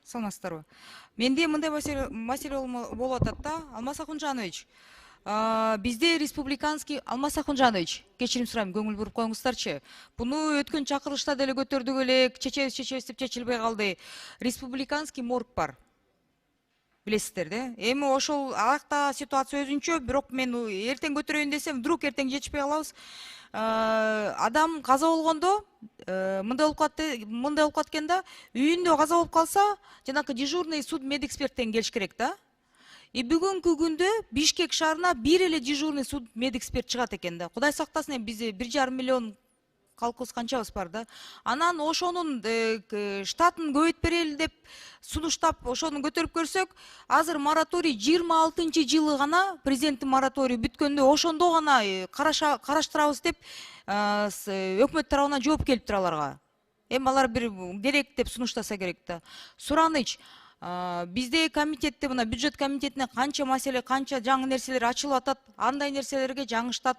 Саламатсыздарбы? Менде мындай маселе болуп атат да, Алмаз Акунжанович. Бизде республиканский Алмаз Акунжанович, кечирим сурайм, көңүл буруп коюңуздарчы. Буну өткөн чакырылышта деле көтөрдүк элек, чечебиз деп чечилбей калды. Республиканский морг бар. Билесиздер да? Эми ошол акта ситуация өзүнчө, бирок мен эртең көтөрөйүн десем, вдруг эртең жетишпей калабыз. Адам каза болгондо мындай болуп калат экен да, үйүндө каза болуп калса, жанакы дежурный суд медэксперттен келиш керек да. Бүгүнкү күндө Бишкек шаарына бир эле дежурный суд медэксперт чыгат экен да. Кудай сактасын, бизде 1,5 миллион калкыбыз канчабыз бар да. Анан ошонун штатын көбөйт берели деп сунуштап ошону көтөрүп көрсөк, азыр мораторий 26-жылы гана, президенттин мораторий бүткөндө ошондо гана караштырабыз деп өкмөт тарабынан жооп келиптир аларга. Эми алар бир керек деп сунуштаса керек да. Сураныч, бизде комитетте, мына бюджет комитетине канча маселе, канча жаңы нерселер ачылып атат, андай нерселерге жаңы штат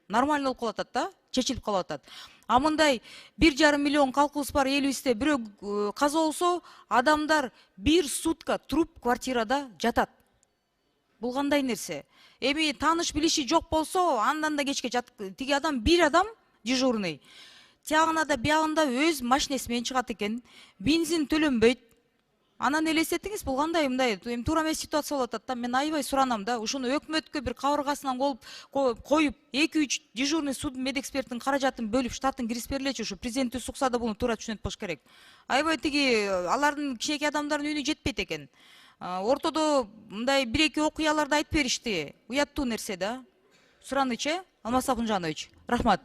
нормально болуп калып атат да, чечилип калып атат. А мындай 1,5 миллион калкыбыз бар элибизде бирөө каза болсо, адамдар бир сутка туруп квартирада жатат. Бул кандай нерсе? Эми тааныш билиши жок болсо, андан да кечке жатып, тиги адам бир адам дежурный. Тиягына да биягында өз машинеси менен чыгат экен, бензин төлөнбөйт. Анан элестетиңиз, бул кандай мындай туура эмес ситуация болуп атат да. Мен аябай суранам да. Ушуну өкмөткө бир кабыргасынан коюп, 2-3 дежурный суд медэксперттин каражатын бөлүп, штатын кирип бергилечи, ушу президенттин сукса да буну туура түшүнөт болуш керек. Аябай тиги алардын кичинекей адамдардын үйүнө жетпейт экен. Ортодо мындай 1-2 окуяларды айтып беришти. Уяттуу нерсе да. Сураныч, Алмаз Акунжанович. Рахмат.